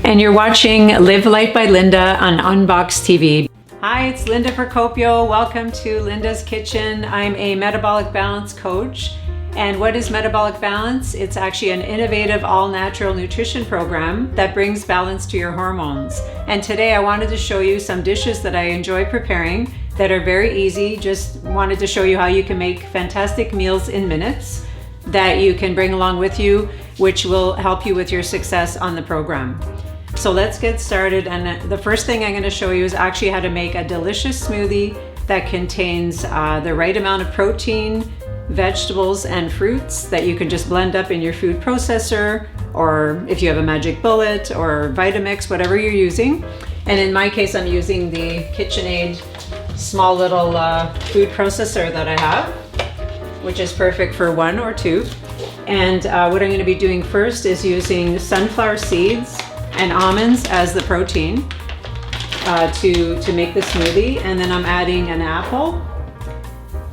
And you're watching Live Life by Linda on Unbox TV. Hi, it's Linda Procopio. Welcome to Linda's Kitchen. I'm a metabolic balance coach. And what is metabolic balance? It's actually an innovative all-natural nutrition program that brings balance to your hormones. And today I wanted to show you some dishes that I enjoy preparing that are very easy. Just wanted to show you how you can make fantastic meals in minutes that you can bring along with you, which will help you with your success on the program. So let's get started. And the first thing I'm going to show you is actually how to make a delicious smoothie that contains the right amount of protein, vegetables, and fruits that you can just blend up in your food processor, or if you have a magic bullet or Vitamix, whatever you're using. And in my case, I'm using the KitchenAid small little food processor that I have, which is perfect for 1 or 2. And what I'm going to be doing first is using sunflower seeds and almonds as the protein to make the smoothie. And then I'm adding an apple,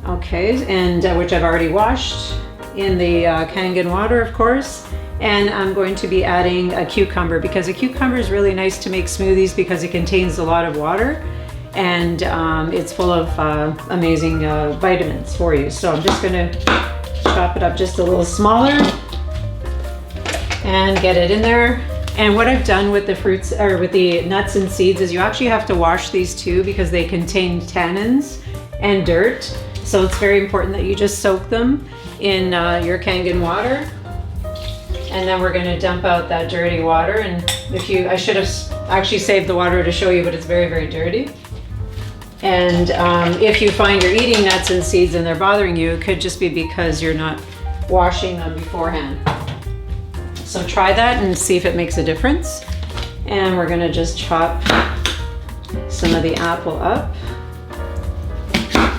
okay, and which I've already washed in the Kangen water, of course. And I'm going to be adding a cucumber, because a cucumber is really nice to make smoothies because it contains a lot of water and it's full of amazing vitamins for you. So I'm just going to chop it up just a little smaller and get it in there. And what I've done with the fruits, or with the nuts and seeds, is you actually have to wash these too, because they contain tannins and dirt. So it's very important that you just soak them in your Kangen water. And then we're going to dump out that dirty water. And I should have actually saved the water to show you, but it's very, very dirty. And if you find you're eating nuts and seeds and they're bothering you, it could just be because you're not washing them beforehand. So try that and see if it makes a difference. And we're gonna just chop some of the apple up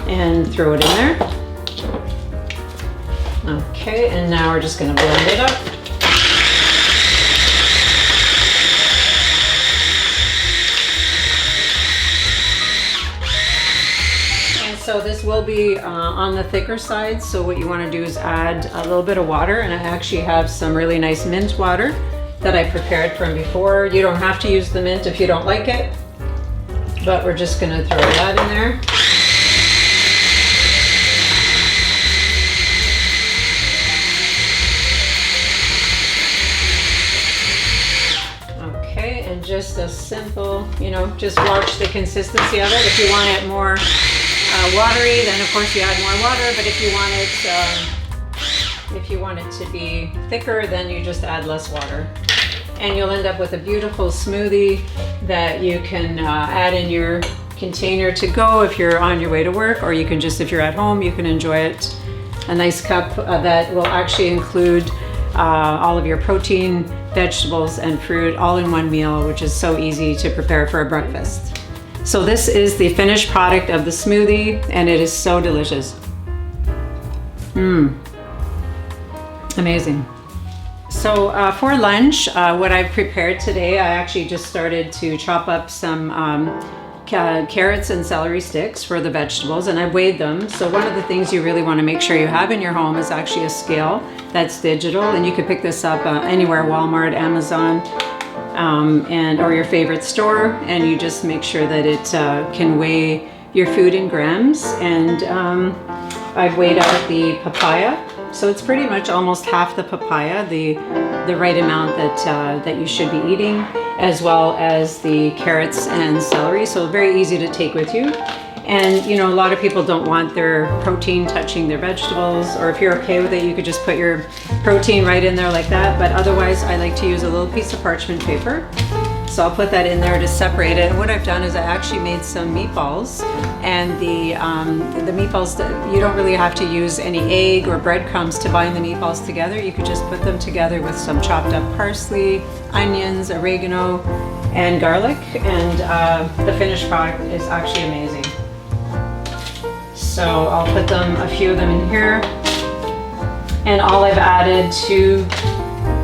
and throw it in there. Okay, and now we're just gonna blend it up. So this will be on the thicker side, so what you want to do is add a little bit of water, and I actually have some really nice mint water that I prepared from before. You don't have to use the mint if you don't like it, but we're just going to throw that in there. Okay, and just a simple, just watch the consistency of it. If you want it more watery, then of course you add more water, but if you want it to be thicker, then you just add less water. And you'll end up with a beautiful smoothie that you can add in your container to go if you're on your way to work, or you can just, if you're at home, you can enjoy it. A nice cup that will actually include all of your protein, vegetables, and fruit all in one meal, which is so easy to prepare for a breakfast. So this is the finished product of the smoothie, and it is so delicious. Amazing. So for lunch, what I've prepared today, I actually just started to chop up some carrots and celery sticks for the vegetables, and I weighed them. So one of the things you really want to make sure you have in your home is actually a scale that's digital, and you can pick this up anywhere, Walmart, Amazon, or your favorite store, and you just make sure that it can weigh your food in grams. And I've weighed out the papaya, so it's pretty much almost half the papaya, the right amount that you should be eating, as well as the carrots and celery, so very easy to take with you. And a lot of people don't want their protein touching their vegetables, or if you're okay with it, you could just put your protein right in there like that. But otherwise, I like to use a little piece of parchment paper. So I'll put that in there to separate it. And what I've done is I actually made some meatballs, and the meatballs, you don't really have to use any egg or breadcrumbs to bind the meatballs together. You could just put them together with some chopped up parsley, onions, oregano, and garlic. And the finished product is actually amazing. So I'll put a few of them in here. And all I've added to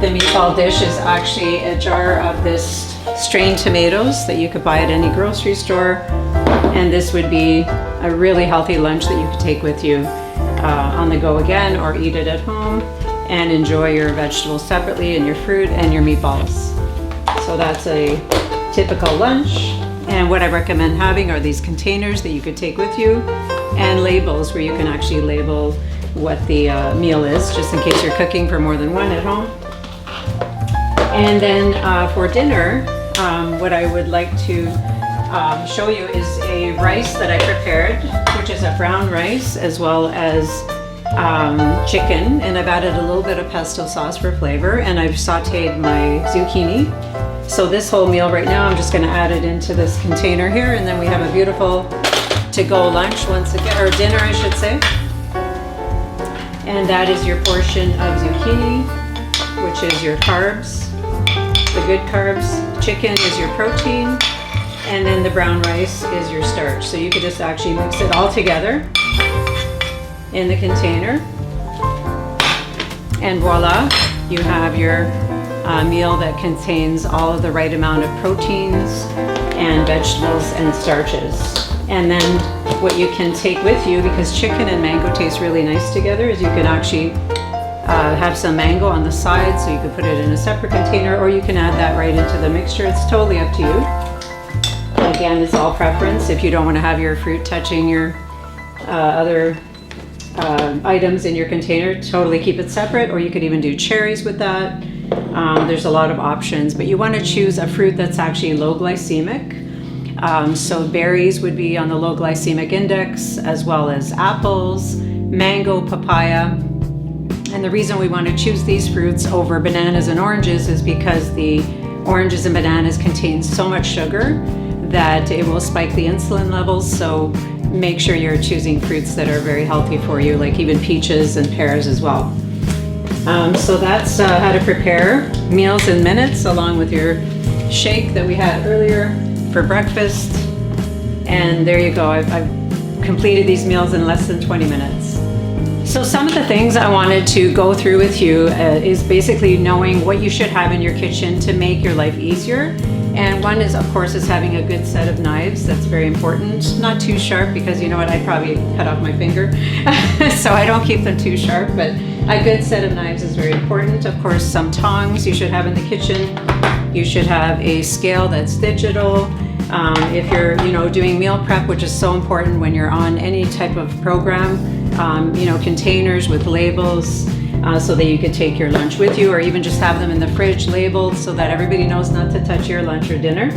the meatball dish is actually a jar of this strained tomatoes that you could buy at any grocery store. And this would be a really healthy lunch that you could take with you on the go again, or eat it at home and enjoy your vegetables separately, and your fruit and your meatballs. So that's a typical lunch. And what I recommend having are these containers that you could take with you, and labels where you can actually label what the meal is, just in case you're cooking for more than one at home. And then for dinner, what I would like to show you is a rice that I prepared, which is a brown rice as well as chicken, and I've added a little bit of pesto sauce for flavor, and I've sauteed my zucchini. So this whole meal right now, I'm just going to add it into this container here, and then we have a beautiful to-go lunch once again, or dinner I should say. And that is your portion of zucchini, which is your carbs, the good carbs. Chicken is your protein, and then the brown rice is your starch. So you could just actually mix it all together in the container, and voila, you have your meal that contains all of the right amount of proteins and vegetables and starches. And then what you can take with you, because chicken and mango taste really nice together, is you can actually have some mango on the side, so you can put it in a separate container, or you can add that right into the mixture. It's totally up to you. Again, it's all preference. If you don't want to have your fruit touching your other items in your container, totally keep it separate, or you could even do cherries with that. There's a lot of options, but you want to choose a fruit that's actually low glycemic. So berries would be on the low glycemic index, as well as apples, mango, papaya. And the reason we want to choose these fruits over bananas and oranges is because the oranges and bananas contain so much sugar that it will spike the insulin levels. So make sure you're choosing fruits that are very healthy for you, like even peaches and pears as well. So that's how to prepare meals in minutes, along with your shake that we had earlier for breakfast. And there you go. I've completed these meals in less than 20 minutes. So some of the things I wanted to go through with you is basically knowing what you should have in your kitchen to make your life easier. And one is, of course, is having a good set of knives. That's very important. Not too sharp, because you know what, I'd probably cut off my finger. So I don't keep them too sharp, but a good set of knives is very important. Of course, some tongs you should have in the kitchen. You should have a scale that's digital. If you're, doing meal prep, which is so important when you're on any type of program, containers with labels, so that you could take your lunch with you, or even just have them in the fridge labeled so that everybody knows not to touch your lunch or dinner.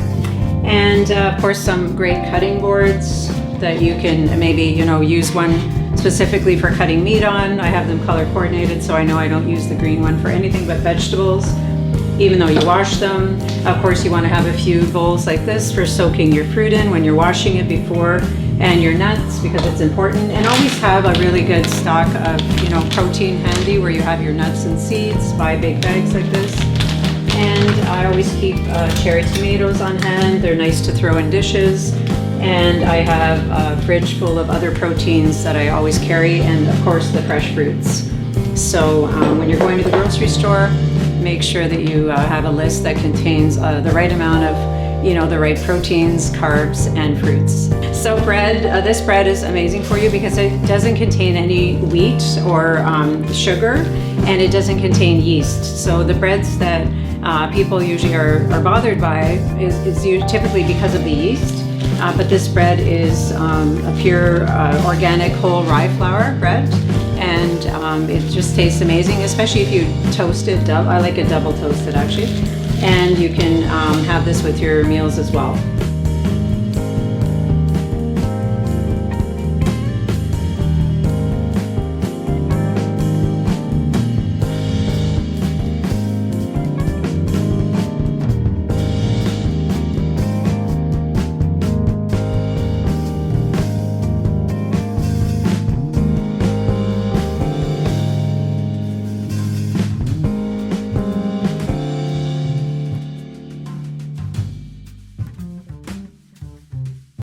And of course, some great cutting boards that you can maybe, use one specifically for cutting meat on. I have them color coordinated, so I know I don't use the green one for anything but vegetables, even though you wash them. Of course, you want to have a few bowls like this for soaking your fruit in when you're washing it before, and your nuts, because it's important. And always have a really good stock of, protein handy, where you have your nuts and seeds. Buy big bags like this. And I always keep cherry tomatoes on hand. They're nice to throw in dishes. And I have a fridge full of other proteins that I always carry, and of course the fresh fruits. So when you're going to the grocery store, make sure that you have a list that contains the right amount of the right proteins, carbs, and fruits. So bread, this bread is amazing for you because it doesn't contain any wheat or sugar, and it doesn't contain yeast. So the breads that people usually are bothered by is typically because of the yeast. But this bread is a pure organic whole rye flour bread, and it just tastes amazing, especially if you toast it. I like it double toasted actually. And you can have this with your meals as well.